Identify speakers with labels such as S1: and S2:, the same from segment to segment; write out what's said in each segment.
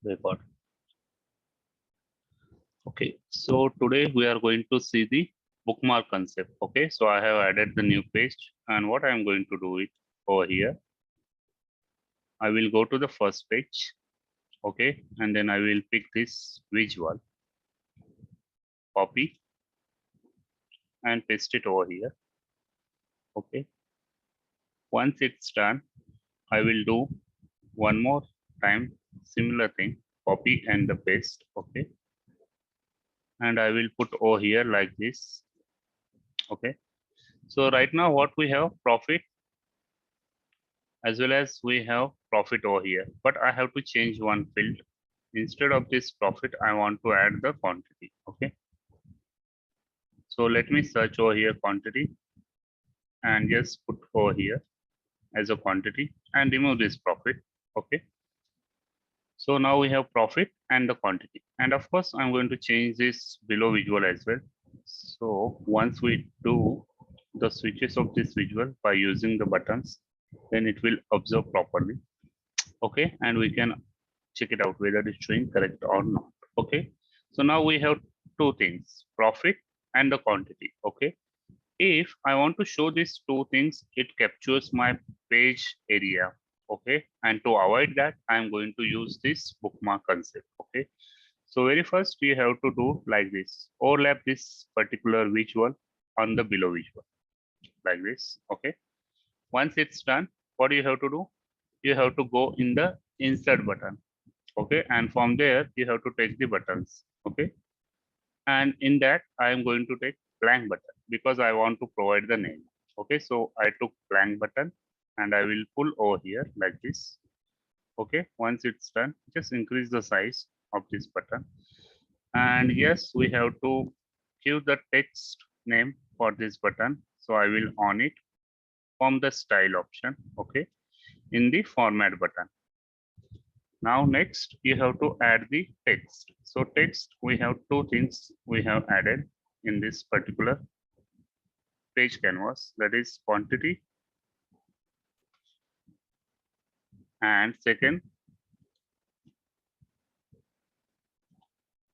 S1: Record. Okay, so today we are going to see the bookmark concept. Okay, so I have added the new page, and what I am going to do it over here. I will go to the first page. Okay, and then I will pick this visual, copy, and paste it over here. Okay, once it's done, I will do one more time similar thing, copy and the paste. Okay, and I will put over here like this. Okay, so right now what we have, profit, as well as we have profit over here, but I have to change one field. Instead of this profit, I want to add the quantity. Okay, so let me search over here quantity and just put over here as a quantity and remove this profit. Okay, so now we have profit and the quantity, and of course I'm going to change this below visual as well. So once we do the switches of this visual by using the buttons, then it will observe properly. Okay, and we can check it out whether it's showing correct or not. Okay, so now we have two things, profit and the quantity. Okay, if I want to show these two things, it captures my page area. Okay, and to avoid that, I'm going to use this bookmark concept. Okay, so very first we have to do like this, overlap this particular visual on the below visual like this. Okay, once it's done, what do you have to do? You have to go in the insert button. Okay, and from there you have to take the buttons. Okay, and in that I am going to take blank button because I want to provide the name. Okay, so I took blank button and I will pull over here like this. Okay, once it's done, just increase the size of this button, and yes, we have to give the text name for this button, so I will on it from the style option. Okay, in the format button. Now next you have to add the text. So text, we have two things we have added in this particular page canvas, that is quantity, and second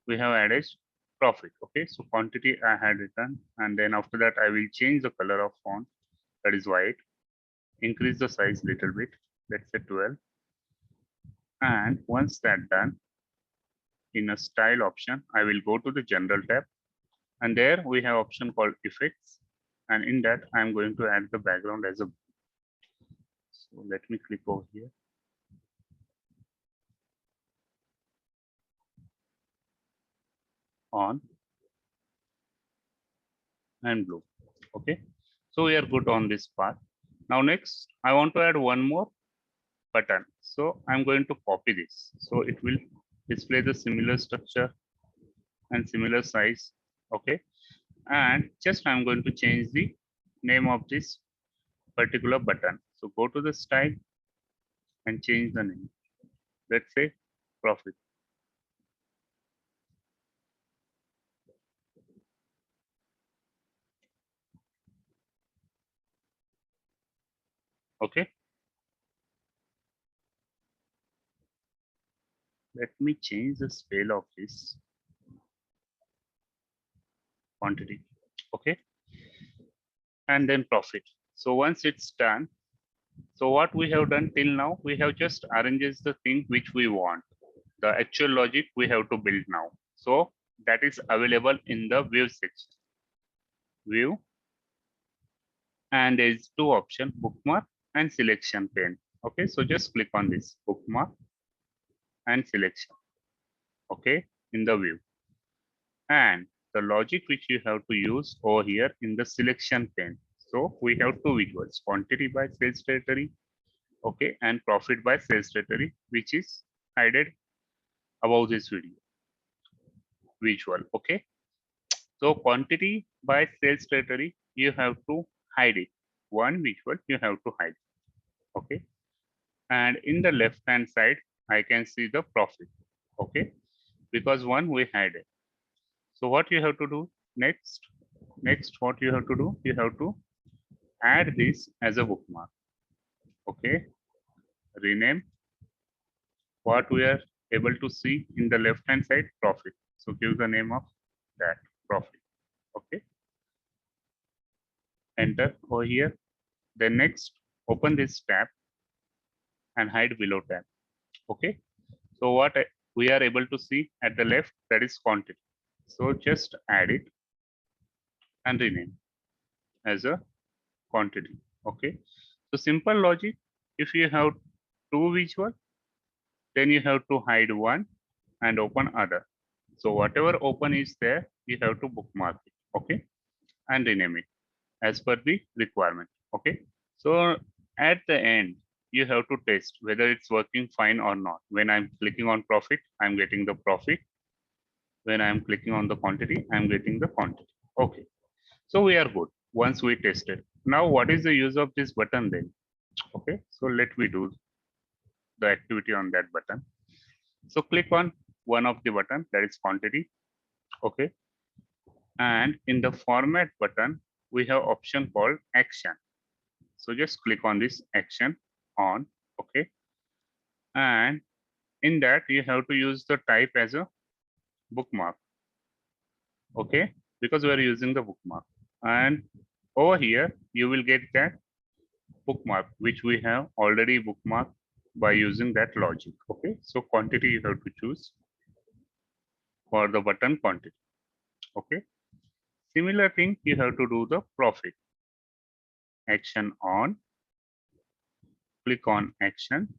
S1: we have added profit. Okay, so quantity I had written, and then after that I will change the color of font, that is white, increase the size little bit, let's say 12, and once that done, in a style option I will go to the general tab, and there we have option called effects, and in that I am going to add the background as a, so let me click over here. On and blue. Okay, so we are good on this part. Now next I want to add one more button, so I'm going to copy this, so it will display the similar structure and similar size. Okay, and just I'm going to change the name of this particular button. So go to the style and change the name, let's say profit. Okay, let me change the scale of this quantity. Okay, and then profit. So once it's done, so what we have done till now, we have just arranges the thing which we want. The actual logic we have to build now. So that is available in the view section. View, and there is two options, bookmark and selection pane. Okay, so just click on this bookmark and selection. Okay, in the view, and the logic which you have to use over here in the selection pane. So we have two visuals, quantity by sales territory, okay, and profit by sales territory, which is hidden above this video visual. Okay, so quantity by sales territory, you have to hide it. One visual you have to hide. Okay, and in the left hand side I can see the profit. Okay, because one we hide it. So what you have to do next? Next, what you have to do? You have to add this as a bookmark. Okay, rename what we are able to see in the left hand side profit. So give the name of that profit. Okay. Enter over here. Then next open this tab and hide below tab. Okay. So what we are able to see at the left, that is quantity. So just add it and rename as a quantity. Okay. So simple logic. If you have two visual, then you have to hide one and open other. So whatever open is there, you have to bookmark it. Okay. And rename it as per the requirement. Okay. So at the end, you have to test whether it's working fine or not. When I'm clicking on profit, I'm getting the profit. When I'm clicking on the quantity, I'm getting the quantity. Okay. So we are good once we tested. Now, what is the use of this button then? Okay. So let me do the activity on that button. So click on one of the button, that is quantity. Okay. And in the format button, we have option called action. So just click on this action on. Okay. And in that, you have to use the type as a bookmark. Okay. Because we are using the bookmark. And over here, you will get that bookmark, which we have already bookmarked by using that logic. Okay. So quantity you have to choose for the button quantity. Okay. Similar thing, you have to do the profit. Action on. Click on action.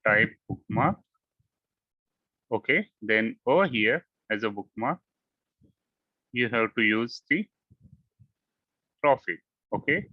S1: Type bookmark. Okay. Then over here as a bookmark, you have to use the profit. Okay.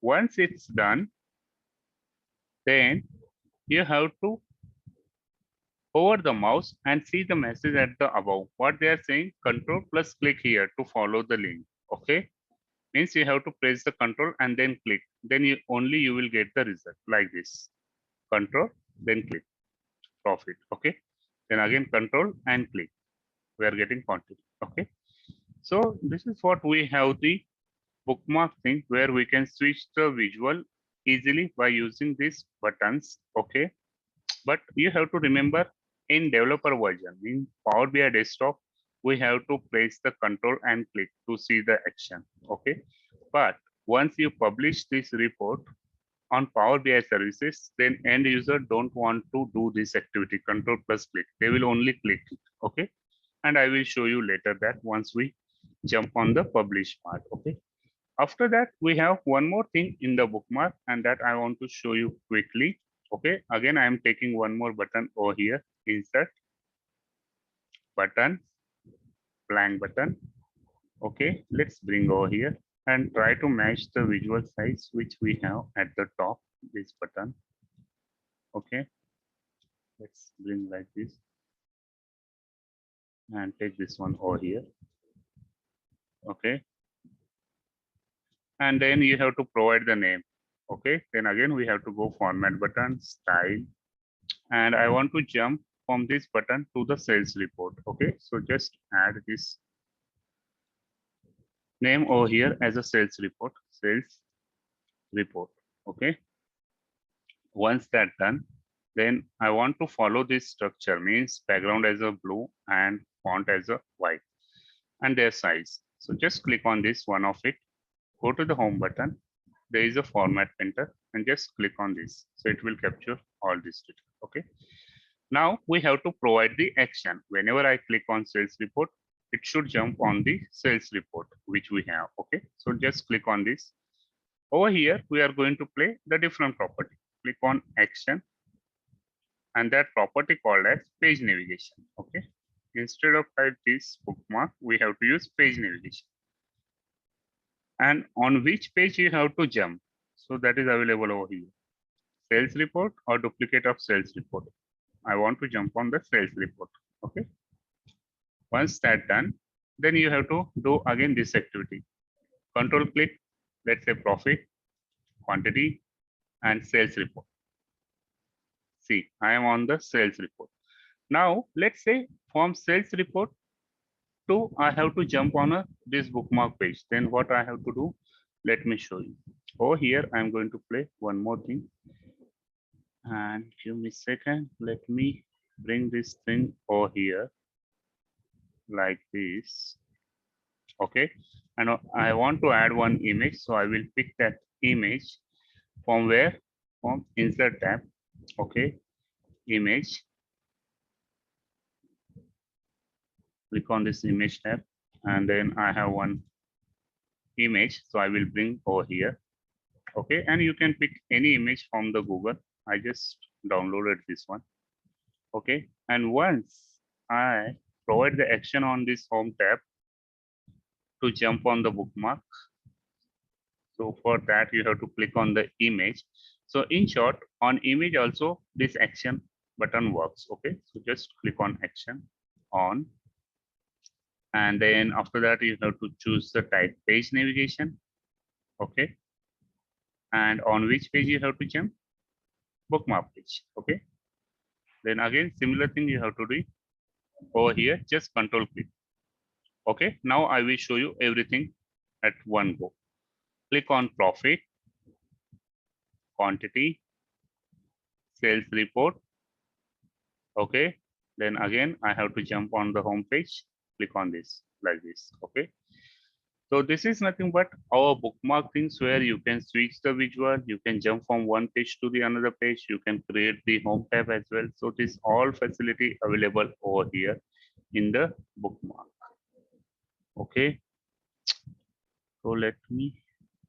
S1: Once it's done, then you have to hover the mouse and see the message at the above. What they are saying, control plus click here to follow the link. Okay. Means you have to press the control and then click. Then you will get the result like this. Control, then click. Profit. Okay. Then again control and click. We are getting quantity. Okay. So this is what we have the bookmark thing where we can switch the visual easily by using these buttons. Okay. But you have to remember in developer version, in Power BI desktop, we have to press the control and click to see the action. Okay. But once you publish this report on Power BI services, then end user don't want to do this activity, control plus click. They will only click it. Okay. And I will show you later that once we jump on the publish part. Okay. After that, we have one more thing in the bookmark, and that I want to show you quickly. Okay, again, I am taking one more button over here, insert button, blank button. Okay, let's bring over here and try to match the visual size which we have at the top, this button. Okay, let's bring like this and take this one over here. Okay, and then you have to provide the name. Okay, then again we have to go format button, style, and I want to jump from this button to the sales report. Okay, so just add this name over here as a sales report. Okay, once that done, then I want to follow this structure, means background as a blue and font as a white and their size. So just click on this one of it, go to the home button, there is a format painter, and just click on this. So it will capture all this data. Okay. Now we have to provide the action. Whenever I click on sales report, it should jump on the sales report, which we have. Okay. So just click on this. Over here, we are going to play the different property. Click on action and that property called as page navigation. Okay. Instead of this bookmark, we have to use page navigation. And on which page you have to jump. So that is available over here. Sales report or duplicate of sales report. I want to jump on the sales report. Okay. Once that done, then you have to do again this activity. Control click, let's say profit, quantity, and sales report. See, I am on the sales report. Now, let's say from sales report to I have to jump on this bookmark page. Then what I have to do? Let me show you. Over here, I'm going to play one more thing. And give me a second, let me bring this thing over here like this. Okay, and I want to add one image, so I will pick that image from where, from insert tab. Okay, image, click on this image tab, and then I have one image, so I will bring over here. Okay, and you can pick any image from the Google. I just downloaded this one. Okay, and once I provide the action on this home tab to jump on the bookmark, so for that you have to click on the image. So in short, on image also this action button works. Okay, so just click on action on, and then after that you have to choose the type page navigation. Okay, and on which page you have to jump, bookmark page. Okay, then again similar thing you have to do over here, just control click. Okay, now I will show you everything at one go. Click on profit, quantity, sales report. Okay, then again I have to jump on the home page, click on this like this. Okay, so this is nothing but our bookmark things where you can switch the visual, you can jump from one page to the another page, you can create the home tab as well. So this all facility available over here in the bookmark. Okay, so let me